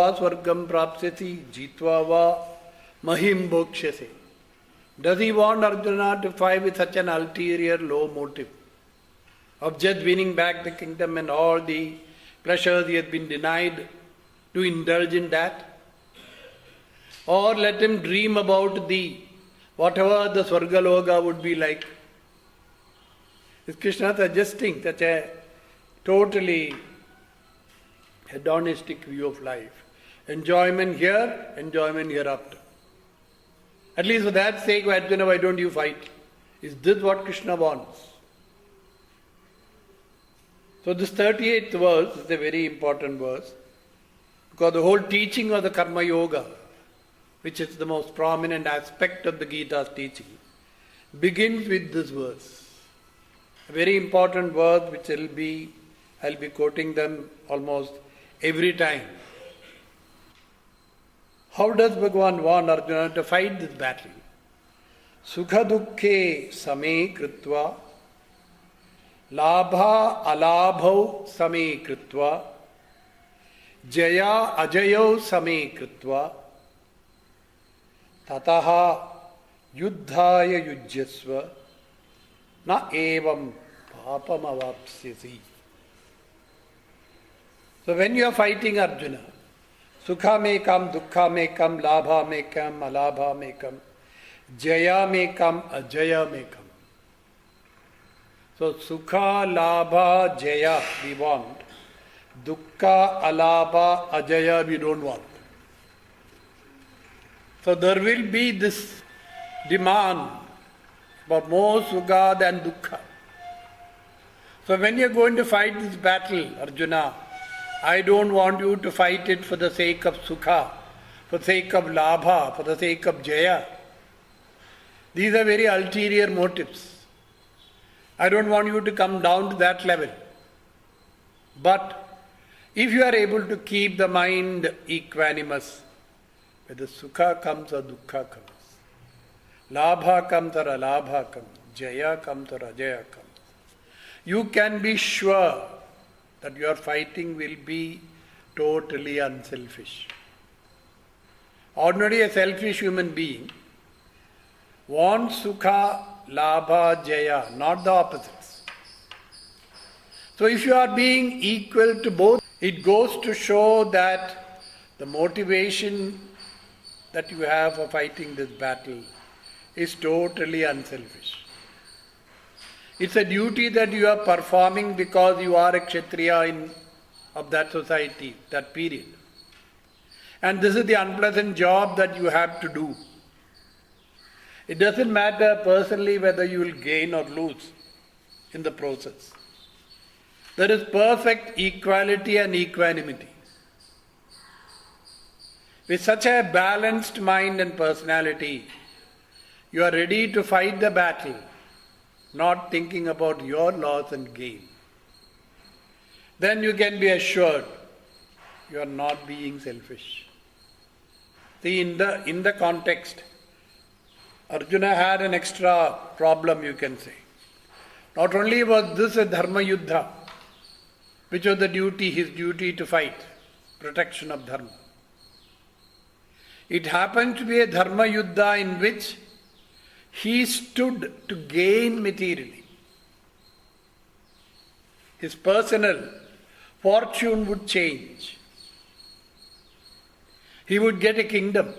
va swargam prapsyasi jitva va mahim bhokshase. Does he want Arjuna to fight with such an ulterior low motive of just winning back the kingdom and all the pleasures he has been denied, to indulge in that? Or let him dream about whatever the Swargaloka would be like? Is Krishna suggesting such a totally hedonistic view of life? Enjoyment here, enjoyment hereafter. At least for that sake, Arjuna, why don't you fight? Is this what Krishna wants? So this 38th verse is a very important verse, because the whole teaching of the Karma Yoga, which is the most prominent aspect of the Gita's teaching, begins with this verse. A very important verse which I'll be quoting them almost every time. How does Bhagavan want Arjuna to fight this battle? Sukha dukkhe same kritva, labha alabhau same kritva, jaya ajayau same kritva, tataha yuddhaya yujyasva, na evam papam avapsyasi. So when you are fighting Arjuna, Sukha may come, Dukkha may come, Labha may come, Alabha may come, Jaya may come, Ajaya may come. So Sukha, Labha, Jaya we want. Dukkha, Alabha, Ajaya we don't want. So there will be this demand for more Sukha than Dukkha. So when you are going to fight this battle, Arjuna, I don't want you to fight it for the sake of Sukha, for the sake of Labha, for the sake of Jaya. These are very ulterior motives. I don't want you to come down to that level. But if you are able to keep the mind equanimous, whether Sukha comes or Dukkha comes, Labha comes or Alabha comes, Jaya comes or Ajaya comes, you can be sure that your fighting will be totally unselfish. Ordinarily, a selfish human being wants Sukha, Labha, Jaya, not the opposites. So if you are being equal to both, it goes to show that the motivation that you have for fighting this battle is totally unselfish. It's a duty that you are performing because you are a Kshatriya of that society, that period. And this is the unpleasant job that you have to do. It doesn't matter personally whether you will gain or lose in the process. There is perfect equality and equanimity. With such a balanced mind and personality, you are ready to fight the battle, not thinking about your loss and gain. Then you can be assured you are not being selfish. See, in the context, Arjuna had an extra problem, you can say. Not only was this a dharma yuddha, which was his duty to fight, protection of dharma. It happened to be a dharma yuddha in which he stood to gain materially. His personal fortune would change. He would get a kingdom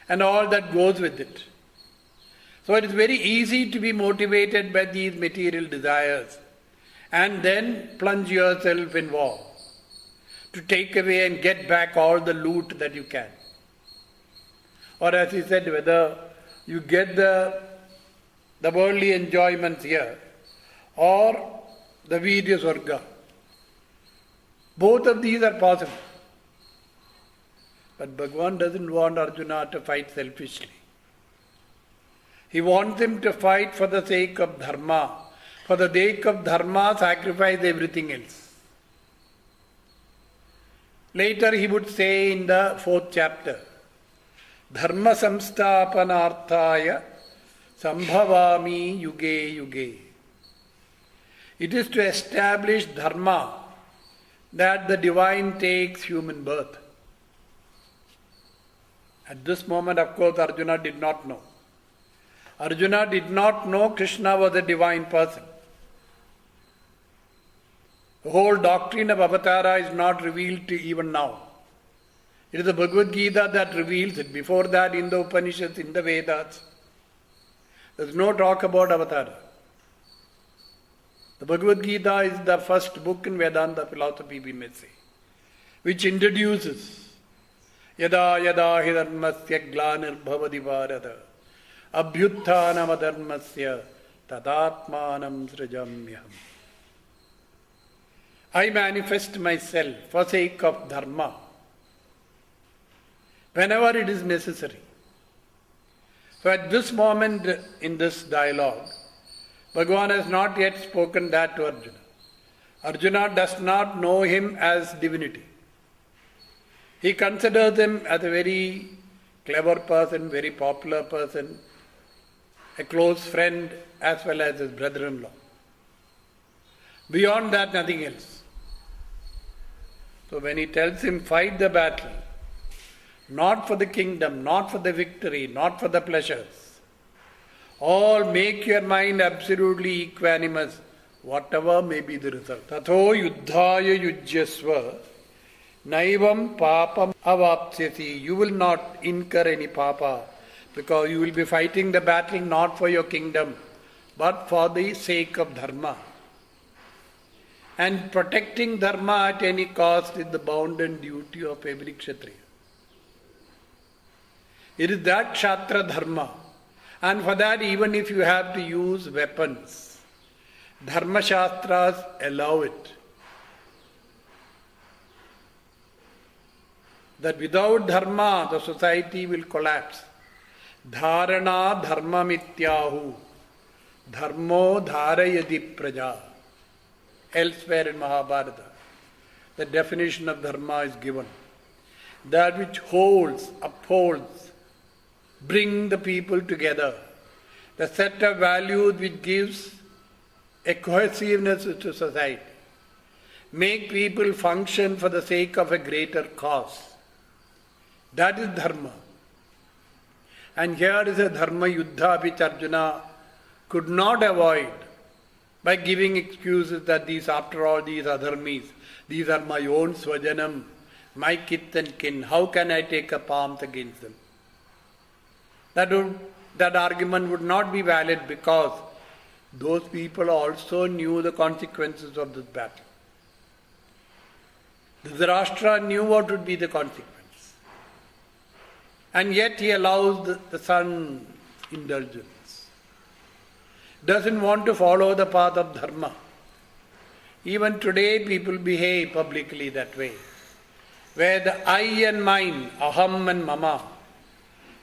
and all that goes with it. So it is very easy to be motivated by these material desires and then plunge yourself in war to take away and get back all the loot that you can. Or as he said, whether you get the worldly enjoyments here or the Vidya Swarga. Both of these are possible. But Bhagavan doesn't want Arjuna to fight selfishly. He wants him to fight for the sake of dharma. For the sake of dharma, sacrifice everything else. Later he would say in the 4th chapter, Dharma samsthapanarthaya sambhavami yuge yuge. It is to establish dharma that the divine takes human birth. At this moment, of course, Arjuna did not know. Arjuna did not know Krishna was a divine person. The whole doctrine of Avatara is not revealed to even now. It is the Bhagavad Gita that reveals it. Before that, in the Upanishads, in the Vedas, there is no talk about Avatara. The Bhagavad Gita is the first book in Vedanta philosophy, we may say, which introduces Yada yada hi dharmasya glanir bharata abhyutthanam adharmasya tadatmanam srijamyam. I manifest myself for sake of dharma whenever it is necessary. So at this moment in this dialogue, Bhagavan has not yet spoken that to Arjuna. Arjuna does not know him as divinity. He considers him as a very clever person, very popular person, a close friend as well as his brother-in-law. Beyond that, nothing else. So when he tells him, fight the battle, not for the kingdom, not for the victory, not for the pleasures, all make your mind absolutely equanimous, whatever may be the result. Tatho yuddhaya yujyasva naivam papam avapsyasi. You will not incur any papa because you will be fighting the battle not for your kingdom but for the sake of dharma. And protecting dharma at any cost is the bounden duty of every kshatriya. It is that kshatriya dharma. And for that, even if you have to use weapons, dharma shastras allow it. That without dharma, the society will collapse. Dharana dharma mityahu. Dharmo dharayadi praja. Elsewhere in Mahabharata, the definition of dharma is given. That which holds, upholds, bring the people together. The set of values which gives a cohesiveness to society. Make people function for the sake of a greater cause. That is dharma. And here is a dharma yuddha which Arjuna could not avoid by giving excuses that these, after all, these are dharmis. These are my own swajanam, my kith and kin. How can I take up arms against them? That argument would not be valid because those people also knew the consequences of this battle. Dhritarashtra knew what would be the consequence. And yet he allows the son indulgence. Doesn't want to follow the path of dharma. Even today people behave publicly that way. Where the I and mine, aham and mama,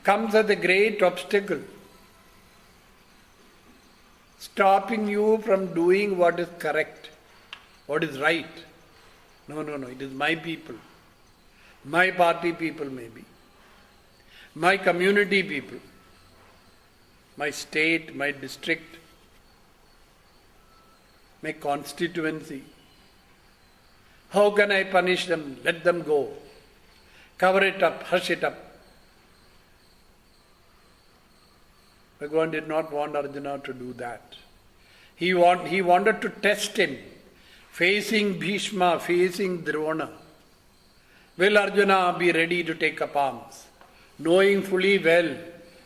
comes as a great obstacle, stopping you from doing what is correct, what is right. No, it is my people, my party people maybe, my community people, my state, my district, my constituency. How can I punish them? Let them go. Cover it up, hush it up. Bhagavan did not want Arjuna to do that. He wanted to test him, facing Bhishma, facing Drona. Will Arjuna be ready to take up arms? Knowing fully well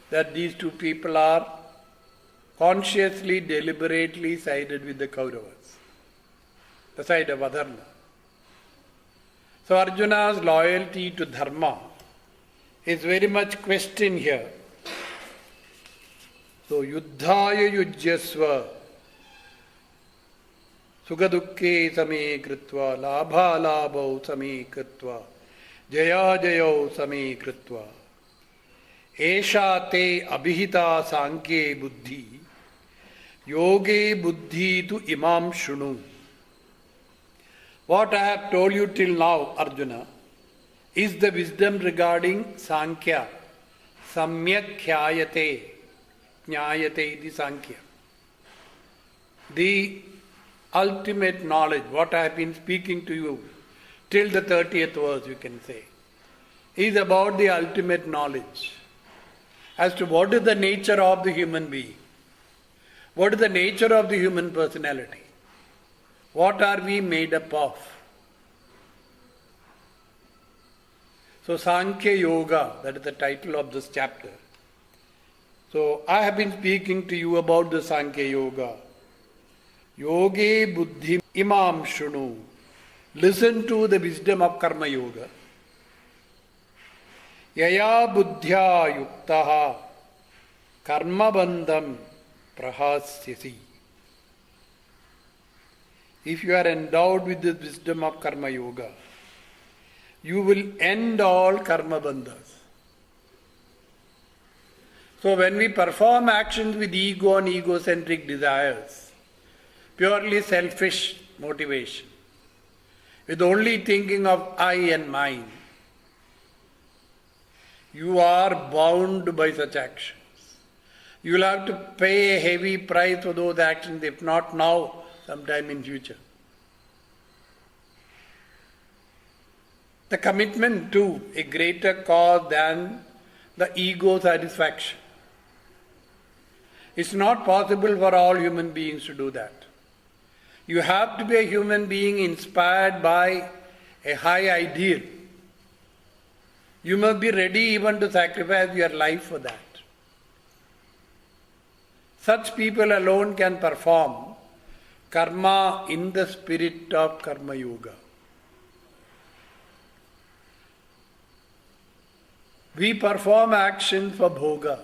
that these two people are consciously, deliberately sided with the Kauravas, the side of Adharma. So Arjuna's loyalty to Dharma is very much questioned here. So yuddhaya yujyasva sukhadukke same kritva labha labhau same kritva jaya jayau same kritva esha te abhihita sankhe buddhi yoge buddhi tu imam shunu. What I have told you till now, Arjuna, is the wisdom regarding Sankhya. Samyak khyayate. Jnayate iti Sankhya. The ultimate knowledge, what I have been speaking to you till the 30th verse you can say, is about the ultimate knowledge as to what is the nature of the human being, what is the nature of the human personality, what are we made up of. So Sankhyayoga, that is the title of this chapter. So I have been speaking to you about the Sankhyayoga. Yoge buddhi imam shunu. Listen to the wisdom of Karma Yoga. Yaya buddhya yuktaha karma bandham prahasyasi. If you are endowed with the wisdom of Karma Yoga, you will end all karma bandhas. So when we perform actions with ego and egocentric desires, purely selfish motivation, with only thinking of I and mine, you are bound by such actions. You will have to pay a heavy price for those actions, if not now, sometime in future. The commitment to a greater cause than the ego satisfaction. It's not possible for all human beings to do that. You have to be a human being inspired by a high ideal. You must be ready even to sacrifice your life for that. Such people alone can perform karma in the spirit of Karma Yoga. We perform actions for bhoga.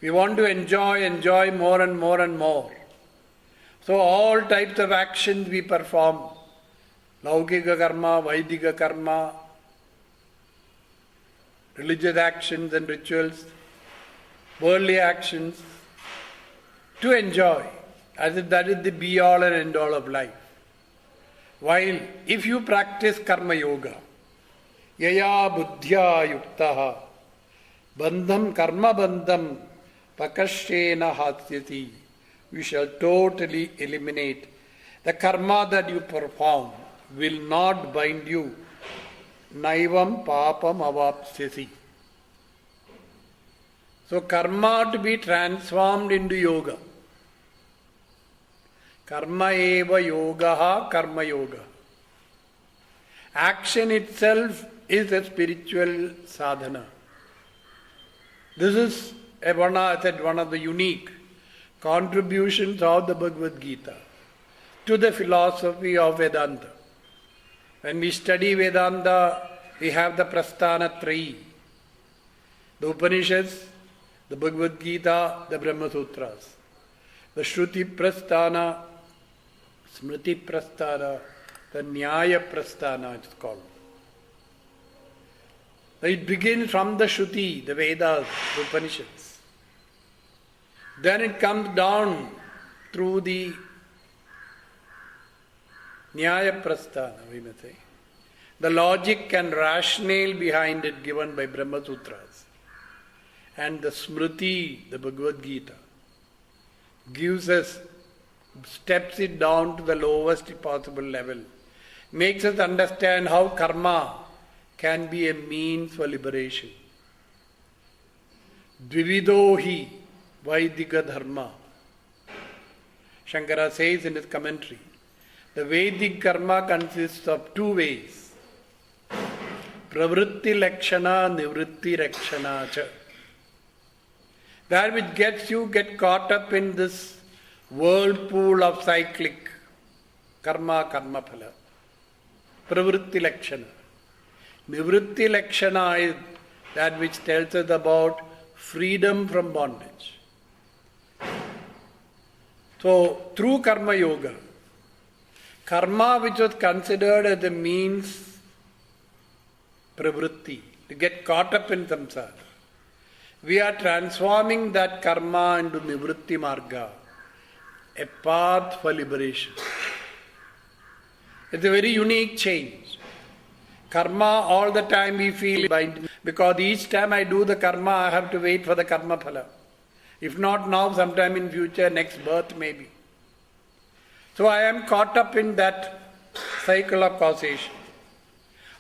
We want to enjoy more and more and more. So all types of actions we perform, laukika karma, vaidika karma, religious actions and rituals, worldly actions, to enjoy, as if that is the be-all and end-all of life. While if you practice Karma Yoga, yaya buddhya yuktaha bandham karma bandham pakashyena hasyati, you shall totally eliminate the karma that you perform will not bind you. Naivam papam avapsyasi. So karma to be transformed into yoga. Karma eva yogaha karma yoga. Action itself is a spiritual sadhana. This is one of the unique contributions of the Bhagavad Gita to the philosophy of Vedanta. When we study Vedanta, we have the Prasthana Trayi, the Upanishads, the Bhagavad Gita, the Brahma Sutras, the Shruti Prasthana, Smriti Prasthana, the Nyaya Prasthana it's called. It begins from the Shruti, the Vedas, the Upanishads. Then it comes down through the Nyaya Prasthana, we may say. The logic and rationale behind it given by Brahma Sutras. And the Smriti, the Bhagavad Gita, gives us, steps it down to the lowest possible level, makes us understand how karma can be a means for liberation. Dvividohi Vaidika Dharma. Shankara says in his commentary, the Vedic karma consists of two ways. Pravritti lakshana, nivritti lakshana cha. That which get caught up in this whirlpool of cyclic karma phala. Pravritti lakshana. Nivritti lakshana is that which tells us about freedom from bondage. So, through Karma Yoga, karma which was considered as a means, pravritti, to get caught up in samsara, we are transforming that karma into nivritti marga, a path for liberation. It's a very unique change. Karma, all the time we feel bind, because each time I do the karma, I have to wait for the karma phala. If not now, sometime in future, next birth maybe. So I am caught up in that cycle of causation.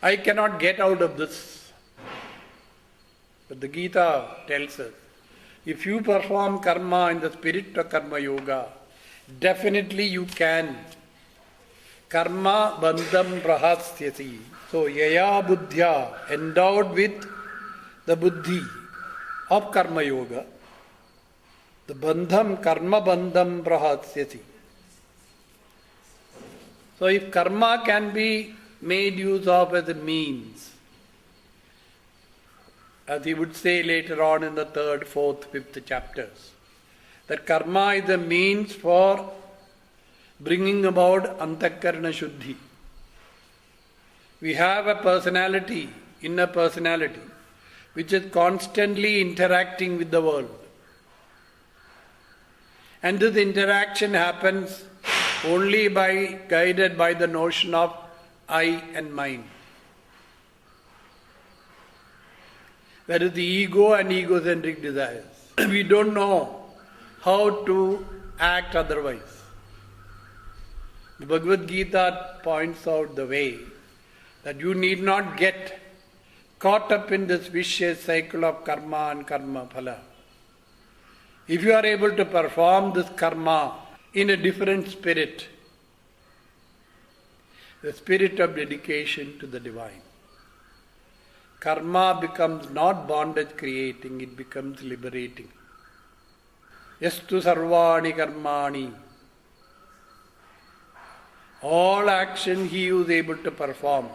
I cannot get out of this. But the Gita tells us, if you perform karma in the spirit of karma yoga, definitely you can. Karma bandham prahasyasi. So yaya buddhya, endowed with the buddhi of karma yoga, the bandham, karma bandham prahasyasi. So if karma can be made use of as a means, as he would say later on in the 3rd, 4th, 5th chapters, that karma is a means for bringing about antakarana shuddhi. We have a personality, inner personality, which is constantly interacting with the world. And this interaction happens only guided by the notion of I and mine. That is the ego and egocentric desires. We don't know how to act otherwise. The Bhagavad Gita points out the way that you need not get caught up in this vicious cycle of karma and karma phala. If you are able to perform this karma in a different spirit, the spirit of dedication to the divine, karma becomes not bondage creating, it becomes liberating. Yastu sarvani karmani. All action he was able to perform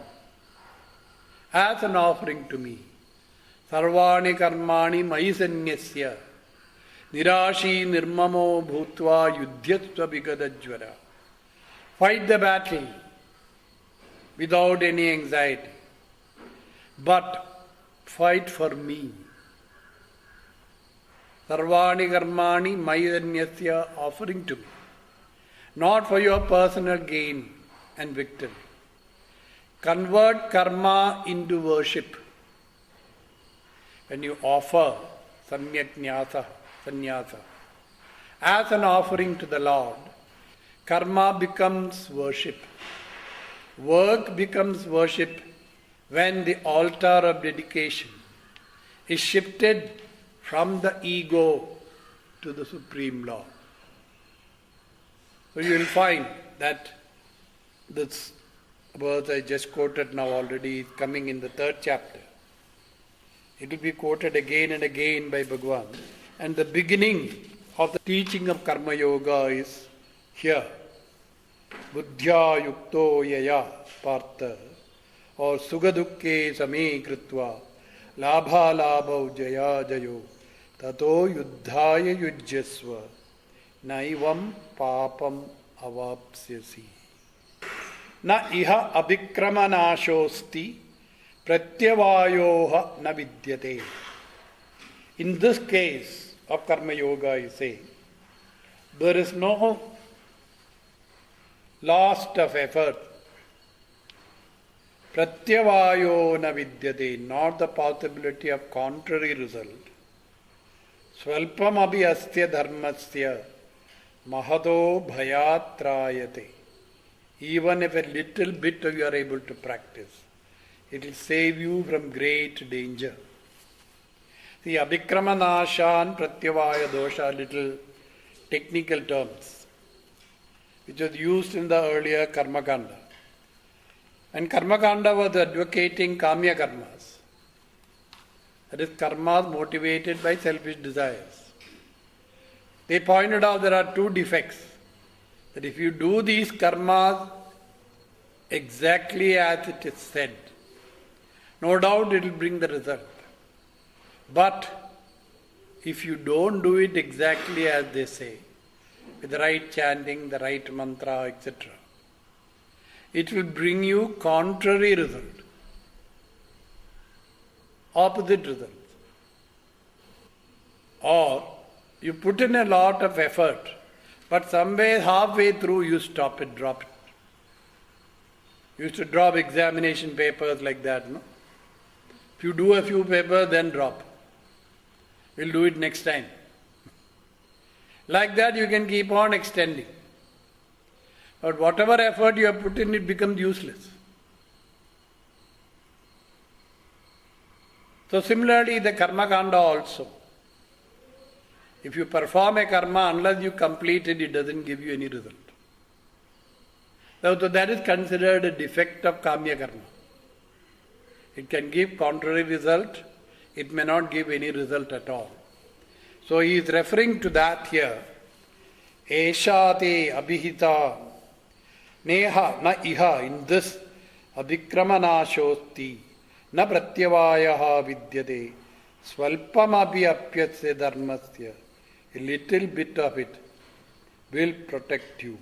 as an offering to me. Sarvani karmani mayi sanyasya. Nirashi nirmamo bhutva yudhyatva vigadajvara. Fight the battle without any anxiety. But fight for me. Sarvani karmani mayanyasya, offering to me. Not for your personal gain and victory. Convert karma into worship. When you offer samyaknyasa, sannyasa, as an offering to the Lord, karma becomes worship. Work becomes worship when the altar of dedication is shifted from the ego to the Supreme Lord. So you will find that this verse I just quoted now already is coming in the 3rd chapter. It will be quoted again and again by Bhagavan. And the beginning of the teaching of Karma Yoga is here. Buddhya yukto yaya partha or sugadukke same kritva labha labha jaya jayo tato yuddhaya yujyasva naivam papam avapsyasi. Na iha abhikramanashosti pratyavayoha na vidyate. In this case of Karma Yoga, I say, there is no loss of effort. Pratyavayo na vidyate, not the possibility of contrary result. Swalpam abhi astya dharmasya mahado bhayatrayate. Even if a little bit you are able to practice, it will save you from great danger. See, abhikramanashan pratyavaya dosha, little technical terms, which was used in the earlier Karmakanda. And Karmakanda was advocating kamya karmas. That is, karmas motivated by selfish desires. They pointed out there are 2 defects. That if you do these karmas exactly as it is said, no doubt it will bring the result. But if you don't do it exactly as they say, with the right chanting, the right mantra, etc., it will bring you contrary result, opposite results. Or you put in a lot of effort, but somewhere halfway through you stop it, drop it. You used to drop examination papers like that, no? If you do a few papers, then drop. We'll do it next time. Like that you can keep on extending. But whatever effort you have put in, it becomes useless. So similarly, the karma kanda also. If you perform a karma, unless you complete it, it doesn't give you any result. So that is considered a defect of kamya karma. It can give contrary result, it may not give any result at all. So he is referring to that here. Esha te abhihita neha na iha, in this abhikramanashosti na pratyavayaha vidyate swalpamapi apyatse dharmasya. A little bit of it will protect you.